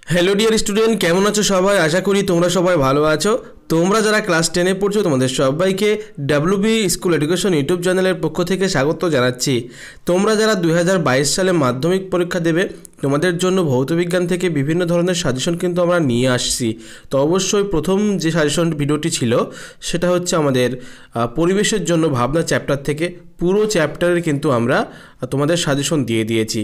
Hello dear student, কেমন আছো সবাই? আশা করি তোমরা সবাই ভালো আছো। তোমরা যারা ক্লাস 10-এ পড়ছো তোমাদের সবাইকে ডাব্লিউবি স্কুল এডুকেশন ইউটিউব চ্যানেলের পক্ষ থেকে স্বাগত জানাচ্ছি। তোমরা যারা 2022 সালে মাধ্যমিক পরীক্ষা দেবে তোমাদের জন্য ভৌতবিজ্ঞান থেকে বিভিন্ন ধরনের সাজেশন কিন্তু আমরা নিয়ে আসছি। তো অবশ্যই প্রথম যে সাজেশন ভিডিওটি ছিল সেটা হচ্ছে আমাদের পরিবেশের জন্য ভাবনা চ্যাপ্টার থেকে পুরো চ্যাপ্টারের কিন্তু আমরা তোমাদের সাজেশন দিয়ে দিয়েছি।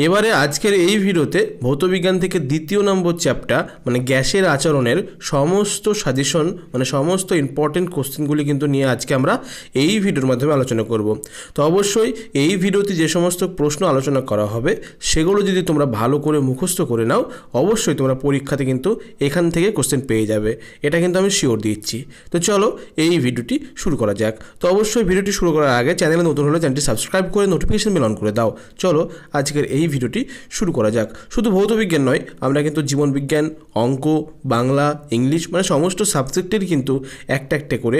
এবারে আজকের এই ভিডিওতে ভৌতবিজ্ঞান থেকে দ্বিতীয় নম্বর চ্যাপ্টার মানে গ্যাসের আচরণের সমস্ত সাজেশন মানে সমস্ত ইম্পর্টেন্ট কোশ্চেনগুলি কিন্তু নিয়ে আজকে আমরা এই ভিডিওর মাধ্যমে আলোচনা করব। তো অবশ্যই এই ভিডিওতে যে সমস্ত প্রশ্ন আলোচনা করা হবে সেগুলো যদি তোমরা ভালো করে মুখস্থ করে নাও অবশ্যই তোমরা পরীক্ষাতে কিন্তু এখান থেকে কোশ্চেন পেয়ে যাবে, এটা কিন্তু আমি শিওর দিচ্ছি। তো চলো এই ভিডিওটি শুরু করা যাক। তো অবশ্যই ভিডিওটি শুরু করার আগে চ্যানেলে নতুন হলে চ্যানেলটি সাবস্ক্রাইব করে নোটিফিকেশন বেল অন করে দাও। চলো আজকের এই ভিডিওটি শুরু করা যাক। শুধু ভৌতবিজ্ঞান নয়, আমরা কিন্তু জীবনবিজ্ঞান, অঙ্ক, বাংলা, ইংলিশ মানে সমস্ত সাবজেক্টের কিন্তু একটা একটা করে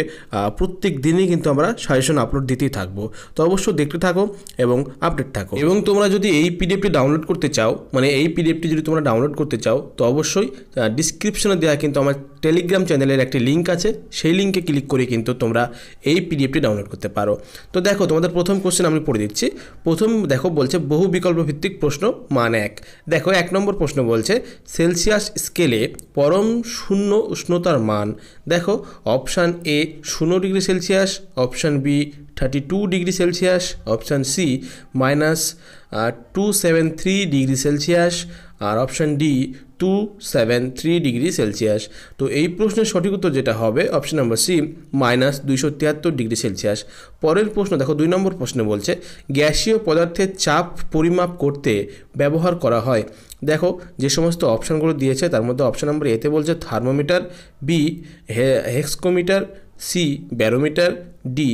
প্রত্যেক দিনই কিন্তু আমরা সাজেশন আপলোড দিতেই থাকবো। তো অবশ্যই দেখতে থাকো এবং আপডেট থাকো। এবং তোমরা যদি এই পিডিএফটি ডাউনলোড করতে চাও মানে এই পিডিএফটি যদি তোমরা ডাউনলোড করতে চাও তো অবশ্যই ডিসক্রিপশনে দেওয়া কিন্তু আমার টেলিগ্রাম চ্যানেলের একটি লিঙ্ক আছে, সেই লিঙ্কে ক্লিক করে কিন্তু তোমরা এই পিডিএফটি ডাউনলোড করতে পারো। তো দেখো তোমাদের প্রথম কোশ্চেন আমি পড়ে দিচ্ছি। প্রথম দেখো বলছে বহু বিকল্প ভিত্তিক প্রশ্ন মান 1। দেখো 1 নম্বর প্রশ্ন বলছে সেলসিয়াস স্কেলে পরম শূন্য উষ্ণতার মান। দেখো option A 0 degree Celsius, option B 32 degree Celsius, option C -273 degree Celsius আর অপশান ডি 273 ডিগ্রি সেলসিয়াস। তো এই প্রশ্নের সঠিক উত্তর যেটা হবে option number C -273 degree Celsius. পরের প্রশ্ন দেখো 2 নম্বর প্রশ্ন বলছে গ্যাসীয় পদার্থের চাপ পরিমাপ করতে ব্যবহার করা হয়। দেখো যে সমস্ত অপশানগুলো দিয়েছে তার মধ্যে অপশান নাম্বার এতে বলছে থার্মোমিটার, বি হেক্সকোমিটার, সি ব্যারোমিটার, ডি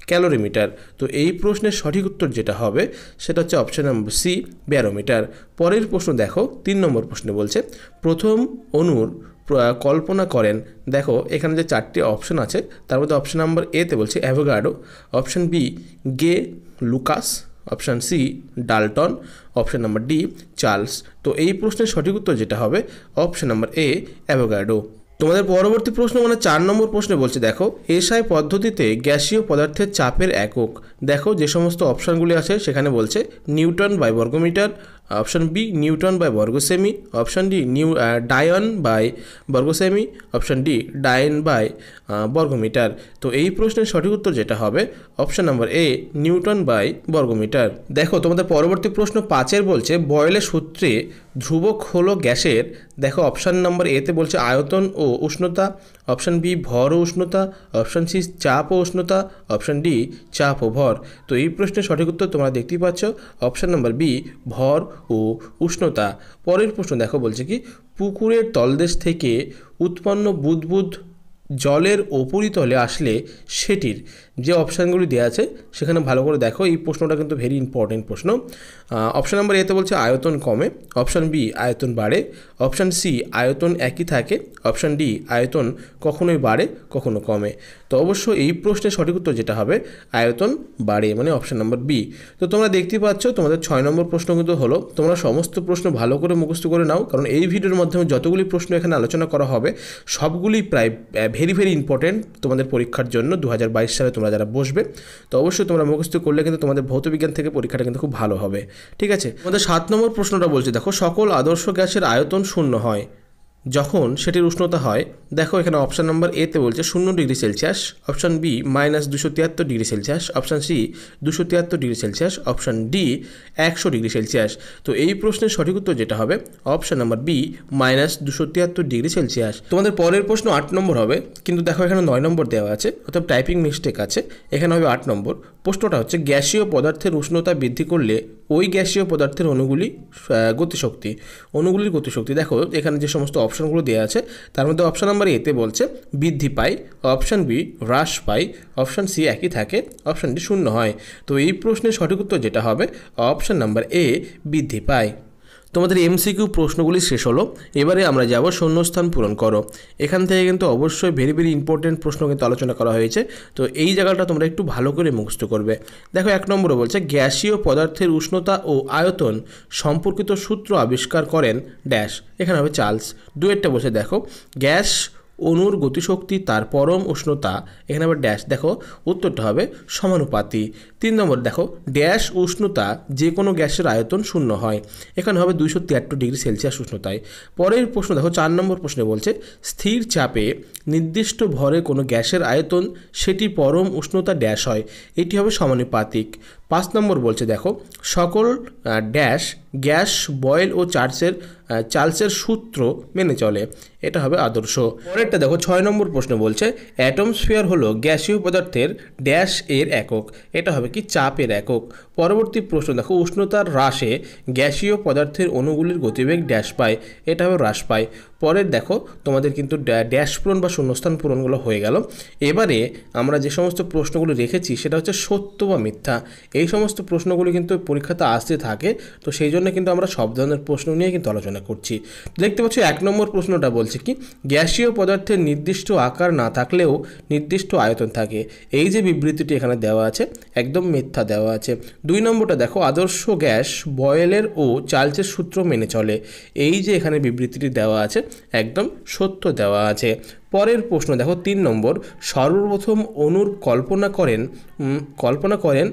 ক্যালোরিমিটার। তো এই প্রশ্নের সঠিক উত্তর যেটা হবে সেটা হচ্ছে অপশান নাম্বার সি ব্যারোমিটার। পরের প্রশ্ন দেখো 3 নম্বর প্রশ্নে বলছে প্রথম অণুর কল্পনা করেন। দেখো এখানে যে 4টি অপশন আছে তার মধ্যে অপশান নাম্বার এতে বলছে অ্যাভোগাড্রো, অপশান বি গে লুকাস, option C Dalton, option number D Charles. তো এই প্রশ্নের সঠিক উত্তর যেটা হবে অপশান নাম্বার এ অ্যাভোগাড্রো। তোমাদের পরবর্তী প্রশ্ন মানে 4 নম্বর প্রশ্নে বলছে দেখো এসআই পদ্ধতিতে গ্যাসীয় পদার্থের চাপের একক। দেখো যে সমস্ত অপশানগুলি আছে সেখানে বলছে নিউটন বাই বর্গমিটার, অপশান বি নিউটন বাই বর্গ সেমি, অপশান ডি ডায়ন বাই বর্গ সেমি, অপশান ডি ডায়ন বাই বর্গমিটার। তো এই প্রশ্নের সঠিক উত্তর যেটা হবে option number A newton by বর্গমিটার। দেখো তোমাদের পরবর্তী প্রশ্ন 5-এর বলছে বয়েলের সূত্রে ধ্রুবক হলো গ্যাসের। দেখো অপশান নাম্বার এতে বলছে আয়তন ও উষ্ণতা, অপশান বি ভর ও উষ্ণতা, অপশান সি চাপ ও উষ্ণতা, অপশান ডি চাপ ও ভর। তো এই প্রশ্নের সঠিক উত্তর তোমরা দেখতেই পাচ্ছ অপশান নাম্বার বি ভর ও উষ্ণতা। পরের প্রশ্ন দেখো বলছে কি পুকুরের তলদেশ থেকে উৎপন্ন বুদবুদ জলের উপরিতলে আসলে সেটির যে অপশানগুলি দেওয়া আছে সেখানে ভালো করে দেখো। এই প্রশ্নটা কিন্তু ভেরি ইম্পর্টেন্ট প্রশ্ন। অপশান নাম্বার এতে বলছে আয়তন কমে, অপশান বি আয়তন বাড়ে, অপশান সি আয়তন একই থাকে, অপশান ডি আয়তন কখনোই বাড়ে কখনো কমে। তো অবশ্য এই প্রশ্নের সঠিক উত্তর যেটা হবে আয়তন বাড়ে মানে অপশান নাম্বার বি। তো তোমরা দেখতেই পাচ্ছ তোমাদের 6 নম্বর প্রশ্ন কিন্তু হলো। তোমরা সমস্ত প্রশ্ন ভালো করে মুখস্থ করে নাও, কারণ এই ভিডিওর মাধ্যমে যতগুলি প্রশ্ন এখানে আলোচনা করা হবে সবগুলি প্রায় ভেরি ইম্পর্টেন্ট তোমাদের পরীক্ষার জন্য 2022 সালে তোমরা যারা বসবে। তো অবশ্যই তোমরা মুখস্থ করলে কিন্তু তোমাদের ভৌতবিজ্ঞান থেকে পরীক্ষাটা কিন্তু খুব ভালো হবে। ঠিক আছে, তোমাদের 7 নম্বর প্রশ্নটা বলছে দেখো সকল আদর্শ গ্যাসের আয়তন 0 হয় যখন সেটির উষ্ণতা হয়। দেখো এখানে অপশান নাম্বার এতে বলছে 0 degree Celsius, option B -273 degree Celsius, option C 273 degree Celsius, option D 100 degree Celsius. তো এই প্রশ্নের সঠিক উত্তর যেটা হবে option number B -273 degree Celsius. তোমাদের পরের প্রশ্ন 8 নম্বর হবে, কিন্তু দেখো এখানে 9 নম্বর দেওয়া আছে অর্থাৎ টাইপিং মিস্টেক আছে, এখানে হবে 8 নম্বর। প্রশ্নটা হচ্ছে গ্যাসীয় পদার্থের উষ্ণতা বৃদ্ধি করলে ওই গ্যাসীয় পদার্থের অণুগুলির গতিশক্তি। দেখো এখানে যে সমস্ত অপশানগুলো দেওয়া আছে তার মধ্যে অপশান নাম্বার এতে বলছে বৃদ্ধি পায়, অপশান বি হ্রাস পায়, অপশান সি একই থাকে, অপশান ডি 0 হয়। তো এই প্রশ্নের সঠিক উত্তর যেটা হবে অপশান নাম্বার এ বৃদ্ধি পায়। তোমাদের এমসিকিউ প্রশ্নগুলি শেষ হলো। এবারে আমরা যাব শূন্যস্থান পূরণ করো। এখান থেকে কিন্তু অবশ্যই ভেরি ভেরি ইম্পর্টেন্ট প্রশ্ন কিন্তু আলোচনা করা হয়েছে। তো এই জায়গাটা তোমরা একটু ভালো করে মুখস্থ করবে। দেখো 1 নম্বরে বলছে গ্যাসীয় পদার্থের উষ্ণতা ও আয়তন সম্পর্কিত সূত্র আবিষ্কার করেন ড্যাশ, এখানে হবে চার্লস। 2 বলছে দেখো গ্যাস অণুর গতিশক্তি তার পরম উষ্ণতা, এখানে আবার ড্যাশ, দেখো উত্তরটা হবে সমানুপাতি। 3 নম্বর দেখো ড্যাশ উষ্ণতা যে কোনো গ্যাসের আয়তন 0 হয়, এখানে হবে 273 ডিগ্রি সেলসিয়াস উষ্ণতায়। পরের প্রশ্ন দেখো 4 নম্বর প্রশ্নে বলছে স্থির চাপে নির্দিষ্ট ভরে কোনো গ্যাসের আয়তন সেটি পরম উষ্ণতা ড্যাশ হয়, এটি হবে সমানুপাতিক। 5 নম্বর বলছে দেখো সকল ড্যাশ গ্যাস বয়েল ও চার্লসের সূত্র মেনে চলে, এটা হবে আদর্শ। পরেরটা দেখো 6 নম্বর প্রশ্ন বলছে অ্যাটমস্ফিয়ার হলো গ্যাসীয় পদার্থের ড্যাশ এর একক, এটা হবে কি চাপের একক। পরবর্তী প্রশ্ন দেখো উষ্ণতার হ্রাসে গ্যাসীয় পদার্থের অণুগুলির গতিবেগ ড্যাশ পায়, এটা হবে হ্রাস পায়। পরের দেখো তোমাদের কিন্তু ড্যাশ পূরণ বা শূন্যস্থান পূরণগুলো হয়ে গেল। এবারে আমরা যে সমস্ত প্রশ্নগুলো রেখেছি সেটা হচ্ছে সত্য বা মিথ্যা। এই সমস্ত প্রশ্নগুলি কিন্তু পরীক্ষাতে আসতে থাকে, তো সেই জন্য কিন্তু আমরা সব ধরনের প্রশ্ন নিয়ে কিন্তু আলোচনা করছি। দেখতে পাচ্ছি 1 নম্বর প্রশ্নটা বলছে কি গ্যাসীয় পদার্থের নির্দিষ্ট আকার না থাকলেও নির্দিষ্ট আয়তন থাকে, এই যে বিবৃতিটি এখানে দেওয়া আছে একদম মিথ্যা দেওয়া আছে। 2 নম্বরটা দেখো আদর্শ গ্যাস বয়েলের ও চার্লসের সূত্র মেনে চলে, এই যে এখানে বিবৃতিটি দেওয়া আছে একদম সত্য দেওয়া আছে। পরের প্রশ্ন দেখো 3 নম্বর সর্বপ্রথম অণুর কল্পনা করেন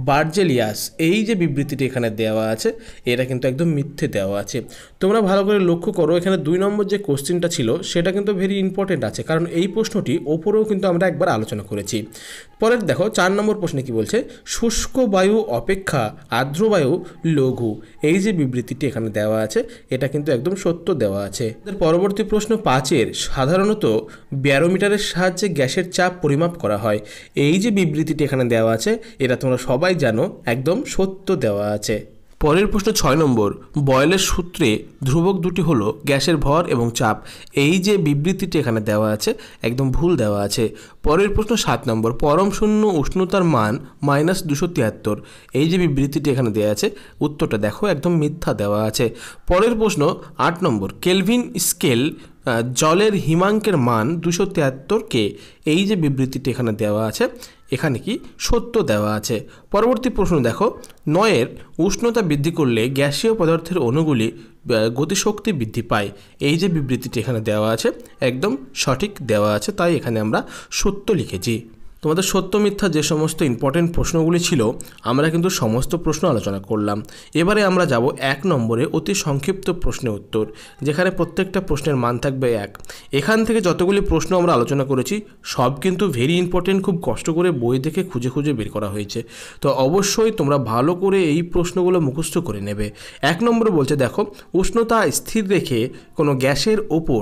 বার্জেলিয়াস, এই যে বিবৃতিটি এখানে দেওয়া আছে এটা কিন্তু একদম মিথ্যে দেওয়া আছে। তোমরা ভালো করে লক্ষ্য করো এখানে 2 নম্বর যে কোশ্চেনটা ছিল সেটা কিন্তু ভেরি ইম্পর্টেন্ট আছে, কারণ এই প্রশ্নটি ওপরেও কিন্তু আমরা একবার আলোচনা করেছি। পরের দেখো 4 নম্বর প্রশ্নে কি বলছে শুষ্ক বায়ু অপেক্ষা আর্দ্র বায়ু লঘু, এই যে বিবৃতিটি এখানে দেওয়া আছে এটা কিন্তু একদম সত্য দেওয়া আছে। পরবর্তী প্রশ্ন 5-এর সাধারণত ব্যারোমিটারের সাহায্যে গ্যাসের চাপ পরিমাপ করা হয়, এই যে বিবৃতিটি এখানে দেওয়া আছে এটা তোমরা সবাই জানো একদম সত্য দেওয়া আছে। পরের প্রশ্ন 6 নম্বর বয়েলের সূত্রে ধ্রুবক দুটি হলো গ্যাসের ভর এবং চাপ, এই যে বিবৃতিটি এখানে দেওয়া আছে একদম ভুল দেওয়া আছে। পরের প্রশ্ন 7 নম্বর পরম শূন্য উষ্ণতার মান -273, এই যে বিবৃতিটি এখানে দেওয়া আছে উত্তরটা দেখো একদম মিথ্যা দেওয়া আছে। পরের প্রশ্ন 8 নম্বর কেলভিন স্কেল জলের হিমাঙ্কের মান 273 কে, এই যে বিবৃতিটি এখানে দেওয়া আছে এখানে কি সত্য দেওয়া আছে। পরবর্তী প্রশ্ন দেখো 9-এর উষ্ণতা বৃদ্ধি করলে গ্যাসীয় পদার্থের অণুগুলি গতিশক্তি বৃদ্ধি পায়, এই যে বিবৃতিটি এখানে দেওয়া আছে একদম সঠিক দেওয়া আছে, তাই এখানে আমরা সত্য লিখেছি। তোমাদের সত্য মিথ্যা যে সমস্ত ইম্পর্টেন্ট প্রশ্নগুলি ছিল আমরা কিন্তু সমস্ত প্রশ্ন আলোচনা করলাম। এবারে আমরা যাব 1 নম্বরে অতি সংক্ষিপ্ত প্রশ্নের উত্তর, যেখানে প্রত্যেকটা প্রশ্নের মান থাকবে 1। এখান থেকে যতগুলি প্রশ্ন আমরা আলোচনা করেছি সব কিন্তু ভেরি ইম্পর্টেন্ট, খুব কষ্ট করে বই দেখে খুঁজে খুঁজে বের করা হয়েছে, তো অবশ্যই তোমরা ভালো করে এই প্রশ্নগুলো মুখস্থ করে নেবে। 1 নম্বরে বলছে দেখো উষ্ণতা স্থির রেখে কোনো গ্যাসের ওপর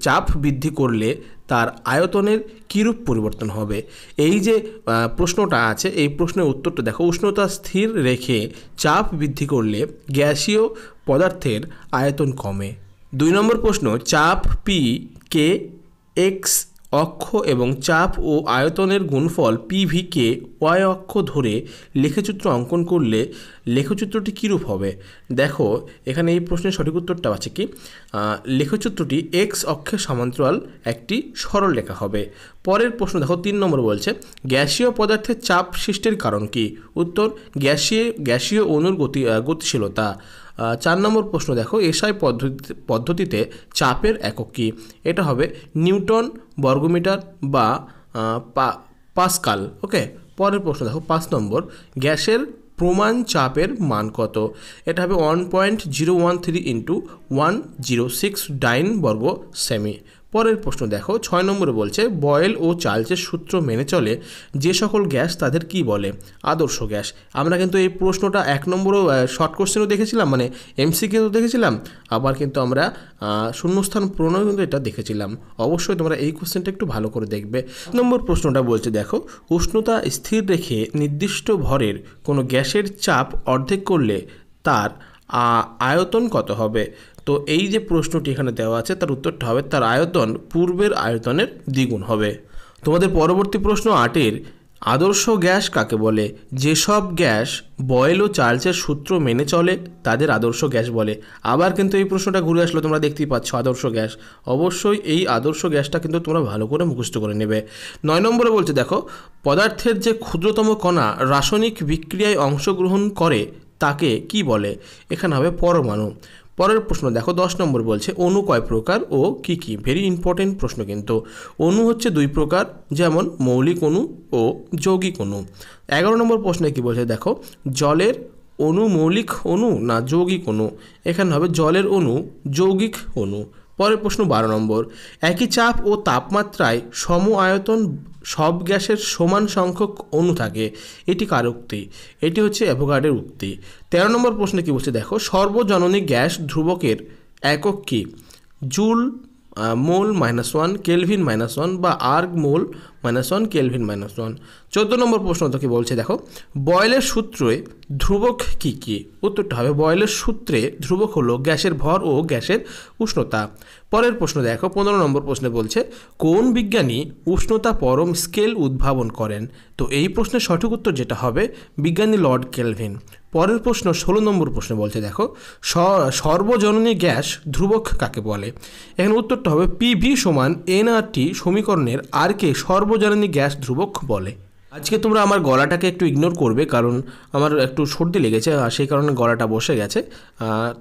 চাপ বৃদ্ধি করলে তার আয়তনের কীরূপ পরিবর্তন হবে, এই যে প্রশ্নটা আছে এই প্রশ্নের উত্তরটা দেখো উষ্ণতা স্থির রেখে চাপ বৃদ্ধি করলে গ্যাসীয় পদার্থের আয়তন কমে। 2 নম্বর প্রশ্ন চাপ পি কে এক্স অক্ষ এবং চাপ ও আয়তনের গুণফল পিভিকে ওয়াই অক্ষ ধরে লেখচিত্র অঙ্কন করলে লেখচিত্রটি কীরূপ হবে। দেখো এখানে এই প্রশ্নের সঠিক উত্তরটা আছে কি লেখচিত্রটি এক্স অক্ষের সমান্তরাল একটি সরল রেখা হবে। পরের প্রশ্ন দেখো 3 নম্বর বলছে গ্যাসীয় পদার্থের চাপ সৃষ্টির কারণ কি, উত্তর গ্যাসীয় অণুর গতিশীলতা। 4 নম্বর প্রশ্ন দেখো এসআই পদ্ধতিতে চাপের একক কী, এটা হবে নিউটন বর্গমিটার বা পাস্কাল। ওকে, পরের প্রশ্ন দেখো 5 নম্বর গ্যাসের প্রমাণ চাপের মান কত, এটা হবে 1.013 × 106 ডাইন বর্গ সেমি। পরের প্রশ্ন দেখো 6 নম্বরে বলছে বয়েল ও চার্লসের সূত্র মেনে চলে যে সকল গ্যাস তাদের কি বলে, আদর্শ গ্যাস। আমরা কিন্তু এই প্রশ্নটা 1 নম্বরও শর্ট কোশ্চেনও দেখেছিলাম, মানে এমসিকিউ দেখেছিলাম, আবার কিন্তু আমরা শূন্যস্থান পূরণও কিন্তু এটা দেখেছিলাম। অবশ্যই তোমরা এই কোশ্চেনটা একটু ভালো করে দেখবে। 1 নম্বর প্রশ্নটা বলছে দেখো উষ্ণতা স্থির রেখে নির্দিষ্ট ভরের কোনো গ্যাসের চাপ অর্ধেক করলে তার আয়তন কত হবে। তো এই যে প্রশ্নটি এখানে দেওয়া আছে তার উত্তরটা হবে তার আয়তন পূর্বের আয়তনের দ্বিগুণ হবে। তোমাদের পরবর্তী প্রশ্ন 8-এর আদর্শ গ্যাস কাকে বলে? যেসব গ্যাস বয়েল ও চার্লসের সূত্র মেনে চলে তাদের আদর্শ গ্যাস বলে। আবার কিন্তু এই প্রশ্নটা ঘুরে আসলো, তোমরা দেখতেই পাচ্ছ আদর্শ গ্যাস। অবশ্যই এই আদর্শ গ্যাসটা কিন্তু তোমরা ভালো করে মুখস্থ করে নেবে। 9 নম্বরে বলছে দেখো, পদার্থের যে ক্ষুদ্রতম কণা রাসায়নিক বিক্রিয়ায় অংশগ্রহণ করে তাকে কি বলে? এখানে হবে পরমাণু। পরের প্রশ্ন দেখো 10 নম্বর বলছে অণু কয় প্রকার ও কি কি? ভেরি ইম্পর্টেন্ট প্রশ্ন কিন্তু। অণু হচ্ছে 2 প্রকার, যেমন মৌলিক অণু ও যৌগিক অণু। 11 নম্বর প্রশ্নে কি বলছে দেখো, জলের অণু মৌলিক অণু না যৌগিক অণু? এখানে হবে জলের অণু যৌগিক অণু। পরের প্রশ্ন 12 নম্বর, একই চাপ ও তাপমাত্রায় সম আয়তন সব গ্যাসের সমান সংখ্যক অণু থাকে, এটি কার উক্তি? এটি হচ্ছে অ্যাভোগাড্রোর উক্তি। 13 নম্বর প্রশ্নে কি বলছে দেখো, সর্বজননী গ্যাস ধ্রুবকের একক কি? জুল মোল -1, কেলভিন -1 বা আর্গ মোল -1, কেলভিন -1। 14 নম্বর প্রশ্ন তোকে বলছে দেখো, বয়েলের সূত্রে ধ্রুবক কি কি? উত্তরটা হবে বয়েলের সূত্রে ধ্রুবক হলো গ্যাসের ভর ও গ্যাসের উষ্ণতা। পরের প্রশ্ন দেখো 15 নম্বর প্রশ্নে বলছে কোন বিজ্ঞানী উষ্ণতা পরম স্কেল উদ্ভাবন করেন? তো এই প্রশ্নের সঠিক উত্তর যেটা হবে বিজ্ঞানী লর্ড কেলভিন। পরের প্রশ্ন 16 নম্বর প্রশ্নে বলছে দেখো, সর্বজননী গ্যাস ধ্রুবক কাকে বলে? এখানে উত্তরটা হবে পিভি সমান এনআরটি সমীকরণের আর কে সর্বজননী গ্যাস ধ্রুবক বলে। আজকে তোমরা আমার গলাটাকে একটু ইগনোর করবে, কারণ আমার একটু সর্দি লেগেছে, আর সেই কারণে গলাটা বসে গেছে।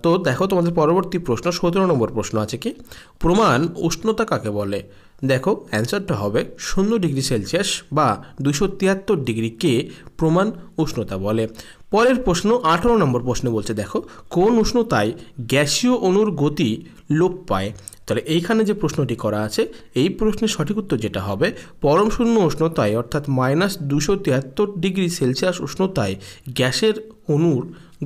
তো দেখো তোমাদের পরবর্তী প্রশ্ন 17 নম্বর প্রশ্ন আছে কি, প্রমাণ উষ্ণতা কাকে বলে? দেখো অ্যান্সারটা হবে 0 ডিগ্রি সেলসিয়াস বা 273 ডিগ্রি কে প্রমাণ উষ্ণতা বলে। পরের প্রশ্ন 18 নম্বর প্রশ্নে বলছে দেখো, কোন উষ্ণতায় গ্যাসীয় অণুর গতি লোপ পায়? তাহলে এইখানে যে প্রশ্নটি করা আছে এই প্রশ্নের সঠিক উত্তর যেটা হবে পরম শূন্য উষ্ণতায় অর্থাৎ -273 ডিগ্রি সেলসিয়াস উষ্ণতায় গ্যাসের অণুর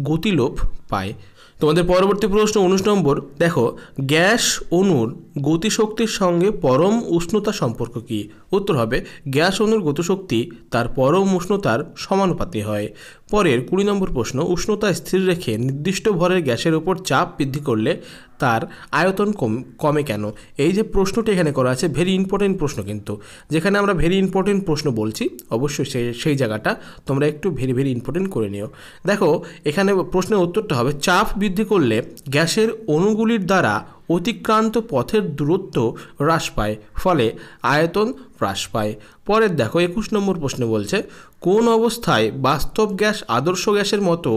গতিলোপ পায়। তোমাদের পরবর্তী প্রশ্ন 19 নম্বর দেখো, গ্যাস অণুর গতিশক্তির সঙ্গে পরম উষ্ণতা সম্পর্ক কি? উত্তর হবে গ্যাস অণুর গতিশক্তি তার পরম উষ্ণতার সমানুপাতি হয়। পরের 20 নম্বর প্রশ্ন, উষ্ণতা স্থির রেখে নির্দিষ্ট ভরের গ্যাসের উপর চাপ বৃদ্ধি করলে তার আয়তন কমে কেন? এই যে প্রশ্নটি এখানে করা আছে ভেরি ইম্পর্টেন্ট প্রশ্ন কিন্তু, যেখানে আমরা ভেরি ইম্পর্টেন্ট প্রশ্ন বলছি অবশ্যই সেই জায়গাটা তোমরা একটু ভেরি ইম্পর্টেন্ট করে নিও। দেখো এখানে প্রশ্নের উত্তরটা হবে চাপ বৃদ্ধি করলে গ্যাসের অণুগুলির দ্বারা অতিক্রান্ত পথের দূরত্ব হ্রাস পায়, ফলে আয়তন হ্রাস পায়। পরের দেখো 21 নম্বর প্রশ্নে বলছে কোন অবস্থায় বাস্তব গ্যাস আদর্শ গ্যাসের মতো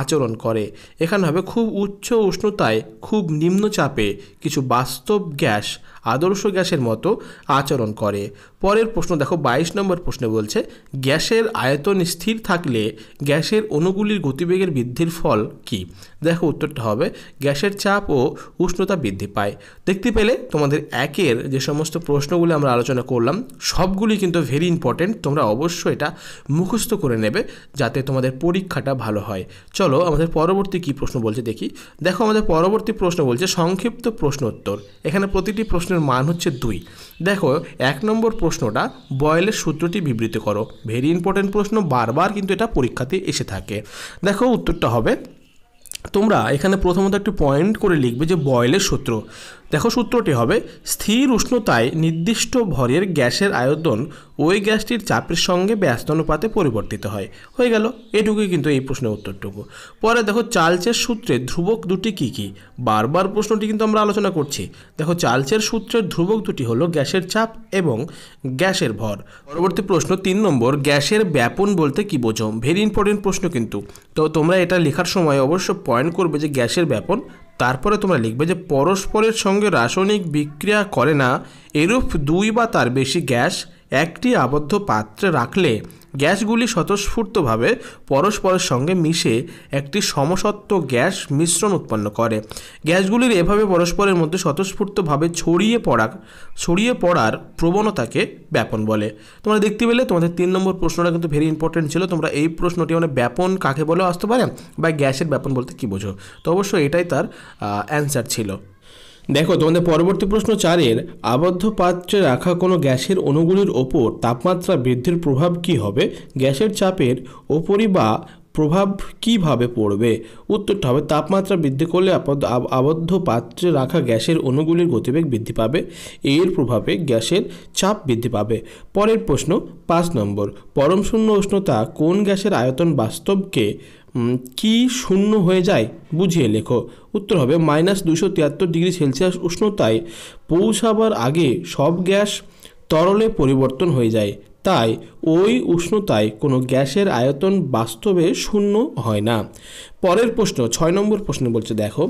আচরণ করে? এখানে হবে খুব উচ্চ উষ্ণতায় খুব নিম্ন চাপে কিছু বাস্তব গ্যাস আদর্শ গ্যাসের মতো আচরণ করে। পরের প্রশ্ন দেখো 22 নম্বর প্রশ্নে বলছে গ্যাসের আয়তন স্থির থাকলে গ্যাসের অণুগুলির গতিবেগের বৃদ্ধির ফল কি? দেখো উত্তরটা হবে গ্যাসের চাপ ও উষ্ণতা বৃদ্ধি পায়। দেখতে পেলে তোমাদের একের যে সমস্ত প্রশ্নগুলি আমরা আলোচনা করলাম সবগুলি কিন্তু ভেরি ইম্পর্টেন্ট, তোমরা অবশ্যই এটা মুখস্থ করে নেবে যাতে তোমাদের পরীক্ষাটা ভালো হয়। চলো আমাদের পরবর্তী কি প্রশ্ন বলছে দেখি। দেখো আমাদের পরবর্তী প্রশ্ন বলছে সংক্ষিপ্ত প্রশ্ন উত্তর। এখানে প্রতিটি প্রশ্নের মান হচ্ছে 2। দেখো 1 নম্বর প্রশ্নটা বয়েলের সূত্রটি বিবৃত করো। ভেরি ইম্পর্টেন্ট প্রশ্ন, বারবার কিন্তু এটা পরীক্ষাতে এসে থাকে। দেখো উত্তরটা হবে, তোমরা এখানে প্রথমত একটু পয়েন্ট করে লিখবে যে বয়েলের সূত্র। দেখো সূত্রটি হবে স্থির উষ্ণতায় নির্দিষ্ট ভরের গ্যাসের আয়তন ওই গ্যাসটির চাপের সঙ্গে ব্যস্তানুপাতে পরিবর্তিত হয়। হয়ে গেল, এটুকুই কিন্তু এই প্রশ্নের উত্তরটুকু। পরে দেখো চার্লসের সূত্রের ধ্রুবক দুটি কি কি? বারবার প্রশ্নটি কিন্তু আমরা আলোচনা করছি। দেখো চার্লসের সূত্রের ধ্রুবক দুটি হলো গ্যাসের চাপ এবং গ্যাসের ভর। পরবর্তী প্রশ্ন 3 নম্বর, গ্যাসের ব্যাপন বলতে কি বোঝো? ভেরি ইম্পর্টেন্ট প্রশ্ন কিন্তু, তো তোমরা এটা লেখার সময় অবশ্য পয়েন্ট করবে যে গ্যাসের ব্যাপন, তারপরে তোমরা লিখবে যে পরস্পরের সঙ্গে রাসায়নিক বিক্রিয়া করে না এরূপ 2 বা তার বেশি গ্যাস একটি আবদ্ধ পাত্রে রাখলে গ্যাসগুলি স্বতঃস্ফূর্তভাবে পরস্পরের সঙ্গে মিশে একটি সমসত্ব গ্যাস মিশ্রণ উৎপন্ন করে। গ্যাসগুলির এভাবে পরস্পরের মধ্যে স্বতঃস্ফূর্তভাবে ছড়িয়ে পড়ার প্রবণতাকে ব্যাপন বলে। তোমরা দেখতে পেলে তোমাদের 3 নম্বর প্রশ্নটা কিন্তু ভেরি ইম্পর্টেন্ট ছিল। তোমরা এই প্রশ্নটি মানে ব্যাপন কাকে বলে আসতে পারে বা গ্যাসের ব্যাপন বলতে কী বোঝো, তো অবশ্যই এটাই তার অ্যান্সার ছিল। দেখো তোমাদের পরবর্তী প্রশ্ন 4-এর আবদ্ধ পাত্রে রাখা কোনো গ্যাসের অণুগুলির ওপর তাপমাত্রা বৃদ্ধির প্রভাব কি হবে? গ্যাসের চাপের ওপরই বা প্রভাব কিভাবে পড়বে? উত্তরটা হবে তাপমাত্রা বৃদ্ধি করলে আবদ্ধ পাত্রে রাখা গ্যাসের অণুগুলির গতিবেগ বৃদ্ধি পাবে, এর প্রভাবে গ্যাসের চাপ বৃদ্ধি পাবে। পরের প্রশ্ন 5 নম্বর, পরম শূন্য উষ্ণতা কোন গ্যাসের আয়তন বাস্তবকে কি শূন্য হয়ে যায় বুঝিয়ে লেখো। উত্তর হবে -273 ডিগ্রি সেলসিয়াস উষ্ণতায় পৌঁছাবার আগে সব গ্যাস তরলে পরিবর্তন হয়ে যায়, তাই ওই উষ্ণতায় কোনো গ্যাসের আয়তন বাস্তবে শূন্য হয় না। পরের প্রশ্ন 6 নম্বর প্রশ্ন বলছে দেখো,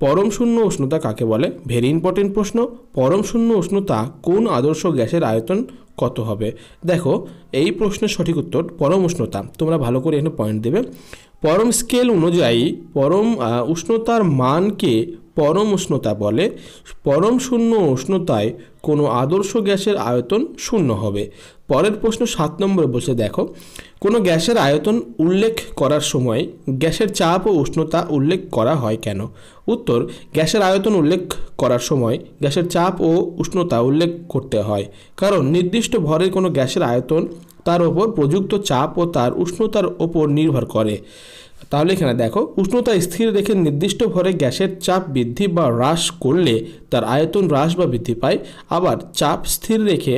পরম শূন্য উষ্ণতা কাকে বলে? ভেরি ইম্পর্টেন্ট প্রশ্ন। পরম শূন্য উষ্ণতা কোন আদর্শ গ্যাসের আয়তন কত হবে? দেখো এই প্রশ্নের সঠিক উত্তর পরম উষ্ণতা। তোমরা ভালো করে এখানে পয়েন্ট দেবে। পরম স্কেল অনুযায়ী পরম উষ্ণতার মানকে পরম উষ্ণতা বলে। পরম শূন্য উষ্ণতায় কোনো আদর্শ গ্যাসের আয়তন শূন্য হবে। পরের প্রশ্ন 7 নম্বরে বসে দেখো, কোনো গ্যাসের আয়তন উল্লেখ করার সময় গ্যাসের চাপ ও উষ্ণতা উল্লেখ করা হয় কেন? উত্তর, গ্যাসের আয়তন উল্লেখ করার সময় গ্যাসের চাপ ও উষ্ণতা উল্লেখ করতে হয়, কারণ নির্দিষ্ট ভরের কোনো গ্যাসের আয়তন তার ওপর প্রযুক্ত চাপ ও তার উষ্ণতার ওপর নির্ভর করে। তাহলে এখানে দেখো, উষ্ণতা স্থির রেখে নির্দিষ্ট ভরে গ্যাসের চাপ বৃদ্ধি বা হ্রাস করলে তার আয়তন হ্রাস বা বৃদ্ধি পায়, আবার চাপ স্থির রেখে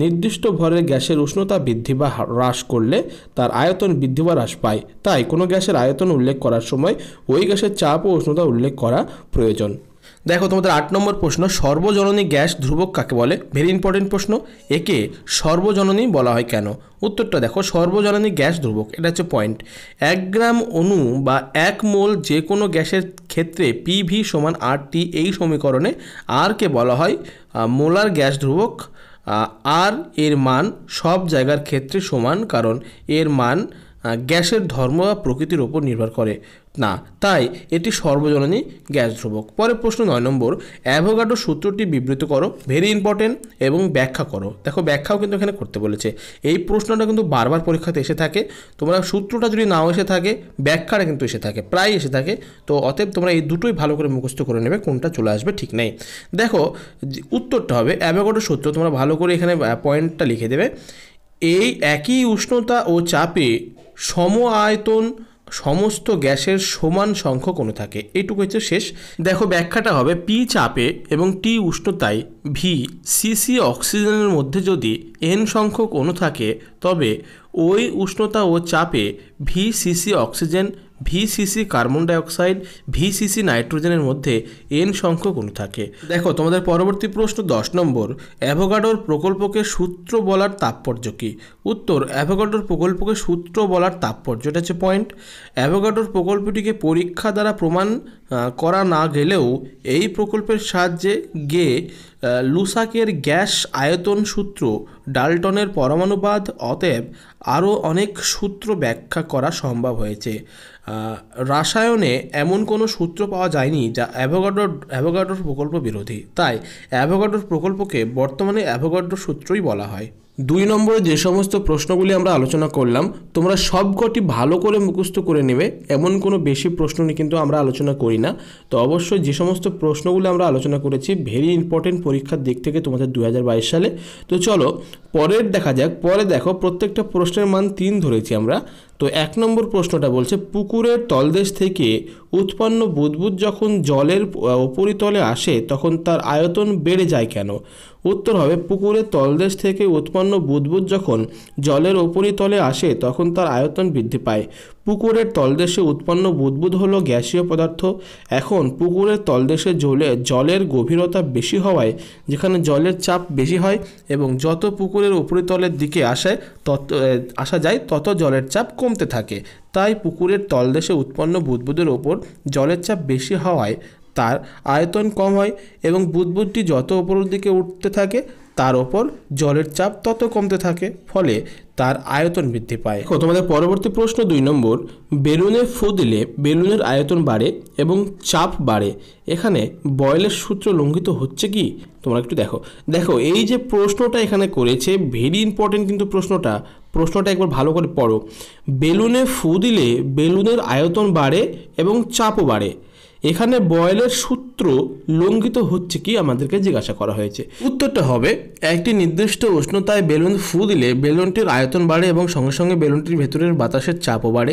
নির্দিষ্ট ভরের গ্যাসের উষ্ণতা বৃদ্ধি বা হ্রাস করলে তার আয়তন বৃদ্ধি বা হ্রাস পায়। তাই কোনো গ্যাসের আয়তন উল্লেখ করার সময় ওই গ্যাসের চাপ ও উষ্ণতা উল্লেখ করা প্রয়োজন। দেখো তোমাদের 8 নম্বর প্রশ্ন, সর্বজননী গ্যাস ধ্রুবক কাকে বলে? ভেরি ইম্পর্টেন্ট প্রশ্ন। একে সর্বজননী বলা হয় কেন? উত্তরটা দেখো, সর্বজননী গ্যাস ধ্রুবক, এটা হচ্ছে পয়েন্ট। 1 গ্রাম অণু বা 1 মোল যে কোনো গ্যাসের ক্ষেত্রে PV = RT, এই সমীকরণে আর কে বলা হয় মোলার গ্যাস ধ্রুবক। আর এর মান সব জায়গার ক্ষেত্রে সমান, কারণ এর মান গ্যাসের ধর্ম বা প্রকৃতির ওপর নির্ভর করে না, তাই এটি সর্বজননী গ্যাস ধ্রুবক। পরের প্রশ্ন 9 নম্বর, অ্যাভোগাড্রো সূত্রটি বিবৃত করো। ভেরি ইম্পর্টেন্ট, এবং ব্যাখ্যা করো। দেখো ব্যাখ্যাও কিন্তু এখানে করতে বলেছে। এই প্রশ্নটা কিন্তু বারবার পরীক্ষাতে এসে থাকে। তোমরা সূত্রটা যদি নাও এসে থাকে, ব্যাখ্যাটা কিন্তু এসে থাকে, প্রায় এসে থাকে। তো অতএব তোমরা এই দুটোই ভালো করে মুখস্থ করে নেবে, কোনটা চলে আসবে ঠিক নেই। দেখো উত্তরটা হবে অ্যাভোগাড্রো সূত্র। তোমরা ভালো করে এখানে পয়েন্টটা লিখে দেবে। এই একই উষ্ণতা ও চাপে সম আয়তন সমস্ত গ্যাসের সমান সংখ্যক অণু থাকে, এইটুকু হচ্ছে শেষ। দেখো ব্যাখ্যাটা হবে, P চাপে এবং T উষ্ণতায় VCC অক্সিজেনের মধ্যে যদি N সংখ্যক অণু থাকে, তবে ওই উষ্ণতা ও চাপে VCC oxygen, VCC carbon dioxide, VCC নাইট্রোজেনের মধ্যে N সংখ্যক অণু থাকে। দেখো তোমাদের পরবর্তী প্রশ্ন 10 নম্বর, অ্যাভোগাড্রোর প্রকল্পকে সূত্র বলার তাৎপর্য কী? উত্তর, অ্যাভোগাড্রোর প্রকল্পকে সূত্র বলার তাৎপর্য, এটা হচ্ছে পয়েন্ট। অ্যাভোগাড্রোর প্রকল্পটিকে পরীক্ষা দ্বারা প্রমাণ করা না গেলেও এই প্রকল্পের সাহায্যে লুসাকের গ্যাস আয়তন সূত্র, ডাল্টনের পরমাণুবাদ, অতএব আরও অনেক সূত্র ব্যাখ্যা করা সম্ভব হয়েছে। রসায়নে এমন কোনো সূত্র পাওয়া যায়নি যা অ্যাভোগাড্রোর প্রকল্প বিরোধী, তাই অ্যাভোগাড্রোর প্রকল্পকে বর্তমানে অ্যাভোগাড্রো সূত্রই বলা হয়। 2 নম্বরে যে সমস্ত প্রশ্নগুলি আমরা আলোচনা করলাম, তোমরা সবকটি ভালো করে মুখস্থ করে নেবে। এমন কোনো বেশি প্রশ্ন নিয়ে কিন্তু আমরা আলোচনা করি না। তো অবশ্যই যে সমস্ত প্রশ্নগুলি আমরা আলোচনা করেছি ভেরি ইম্পর্টেন্ট পরীক্ষার দিক থেকে তোমাদের 2022 সালে। তো চলো পরের দেখা যাক। পরে দেখো প্রত্যেকটা প্রশ্নের মান 3 ধরেছি আমরা। তো 1 নম্বর প্রশ্নটা বলছে, পুকুরের তলদেশ থেকে উৎপন্ন বুদবুদ যখন জলের উপরিতলে আসে তখন তার আয়তন বেড়ে যায় কেন? উত্তর হবে, পুকুরের তলদেশ থেকে উৎপন্ন বুদবুদ যখন জলের উপরিতলে আসে তখন তার আয়তন বৃদ্ধি পায়। পুকুরের তলদেশে উৎপন্ন বুদবুদ হলো গ্যাসীয় পদার্থ। এখন পুকুরের তলদেশে জলের গভীরতা বেশি হওয়ায়, যেখানে জলের চাপ বেশি হয় এবং যত পুকুরের উপরিতলের দিকে আসা যায় তত জলের চাপ কমতে থাকে, তাই পুকুরের তলদেশে উৎপন্ন বুদবুদের ওপর জলের চাপ বেশি হওয়ায় তার আয়তন কম হয় এবং বুদবুদটি যত উপরের দিকে উঠতে থাকে তার ওপর জলের চাপ তত কমতে থাকে, ফলে তার আয়তন বৃদ্ধি পায়। তোমাদের পরবর্তী প্রশ্ন 2 নম্বর, বেলুনে ফু দিলে বেলুনের আয়তন বাড়ে এবং চাপ বাড়ে, এখানে বয়েলের সূত্র লঙ্ঘিত হচ্ছে কি? তোমরা একটু দেখো এই যে প্রশ্নটা এখানে করেছে ভেরি ইম্পর্টেন্ট, কিন্তু প্রশ্নটা একবার ভালো করে পড়ো। বেলুনে ফু দিলে বেলুনের আয়তন বাড়ে এবং চাপও বাড়ে, এখানে বয়েলের সূত্র সূত্র লঙ্ঘিত হচ্ছে কি আমাদেরকে জিজ্ঞাসা করা হয়েছে। উত্তরটা হবে একটি নির্দিষ্ট উষ্ণতায় বেলুন ফু দিলে বেলুনটির আয়তন বাড়ে এবং সঙ্গে সঙ্গে বেলুনটির ভেতরের বাতাসের চাপও বাড়ে।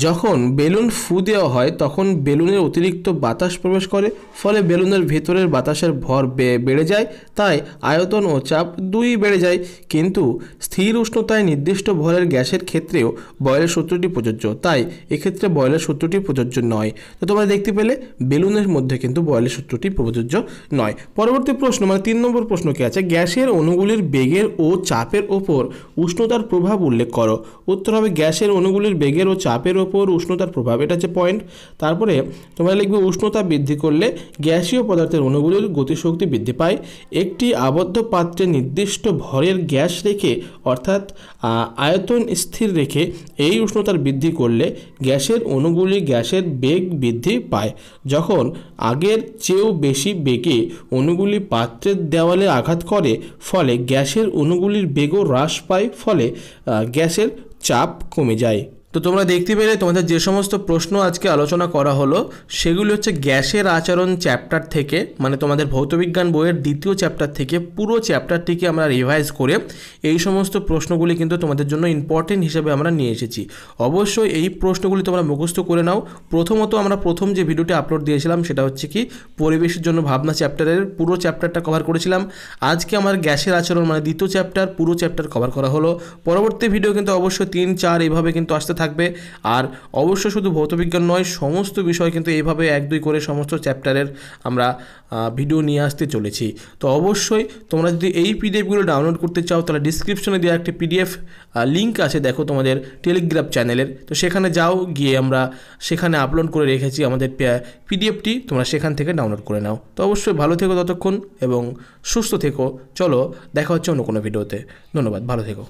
যখন বেলুন ফু দেওয়া হয় তখন বেলুনের অতিরিক্ত বাতাস প্রবেশ করে, ফলে বেলুনের ভেতরের বাতাসের ভর বেড়ে যায়, তাই আয়তন ও চাপ দুই বেড়ে যায়। কিন্তু স্থির উষ্ণতায় নির্দিষ্ট ভরের গ্যাসের ক্ষেত্রেও বয়েলের সূত্রটি প্রযোজ্য, তাই এক্ষেত্রে বয়েলের সূত্রটি প্রযোজ্য নয়। তো তোমরা দেখতে পেলে বেলুনের মধ্যে কিন্তু বয়েলের সূত্রটি প্রযোজ্য নয়। পরবর্তী প্রশ্ন মানে 3 নম্বর প্রশ্ন কি আছে, গ্যাসের অণুগুলির বেগের ও চাপের ওপর উষ্ণতার প্রভাব উল্লেখ করো। উত্তর হবে গ্যাসের অণুগুলির বেগের ও চাপের ওপর উষ্ণতার প্রভাব, এটা হচ্ছে পয়েন্ট। তারপরে তোমরা লিখবে উষ্ণতা বৃদ্ধি করলে গ্যাসীয় পদার্থের অণুগুলির গতিশক্তি বৃদ্ধি পায়। একটি আবদ্ধ পাত্রে নির্দিষ্ট ভরের গ্যাস রেখে অর্থাৎ আয়তন স্থির রেখে এই উষ্ণতার বৃদ্ধি করলে গ্যাসের অণুগুলি গ্যাসের বেগ বৃদ্ধি পায়। যখন আগের চেয়েও বেশি বেগে অণুগুলি পাত্রের দেওয়ালে আঘাত করে, ফলে গ্যাসের অণুগুলির বেগও হ্রাস পায়, ফলে গ্যাসের চাপ কমে যায়। তো তোমরা দেখতে পেলে তোমাদের যে সমস্ত প্রশ্ন আজকে আলোচনা করা হলো সেগুলি হচ্ছে গ্যাসের আচরণ চ্যাপ্টার থেকে, মানে তোমাদের ভৌতবিজ্ঞান বইয়ের দ্বিতীয় চ্যাপ্টার থেকে পুরো চ্যাপ্টারটিকে আমরা রিভাইজ করে এই সমস্ত প্রশ্নগুলি কিন্তু তোমাদের জন্য ইম্পর্টেন্ট হিসেবে আমরা নিয়ে এসেছি। অবশ্যই এই প্রশ্নগুলি তোমরা মুখস্থ করে নাও। প্রথমত আমরা প্রথম যে ভিডিওটি আপলোড দিয়েছিলাম সেটা হচ্ছে কি পরিবেশের জন্য ভাবনা চ্যাপ্টারের পুরো চ্যাপ্টারটা কভার করেছিলাম। আজকে আমার গ্যাসের আচরণ মানে দ্বিতীয় চ্যাপ্টার পুরো চ্যাপ্টার কভার করা হলো। পরবর্তী ভিডিও কিন্তু অবশ্যই 3, 4 এইভাবে কিন্তু আসতে থাকবে। আর অবশ্যই শুধু ভৌতবিজ্ঞান নয়, সমস্ত বিষয় কিন্তু এইভাবে 1, 2 করে সমস্ত চ্যাপ্টারের আমরা ভিডিও নিয়ে আসতে চলেছি। তো অবশ্যই তোমরা যদি এই পিডিএফগুলো ডাউনলোড করতে চাও তাহলে ডিসক্রিপশনে দেওয়া একটি পিডিএফ লিঙ্ক আছে, দেখো তোমাদের টেলিগ্রাম চ্যানেলের, তো সেখানে যাও, গিয়ে আমরা সেখানে আপলোড করে রেখেছি আমাদের পিডিএফটি, তোমরা সেখান থেকে ডাউনলোড করে নাও। তো অবশ্যই ভালো থেকো ততক্ষণ এবং সুস্থ থেকো। চলো দেখা হচ্ছে অন্য কোনো ভিডিওতে। ধন্যবাদ, ভালো থেকো।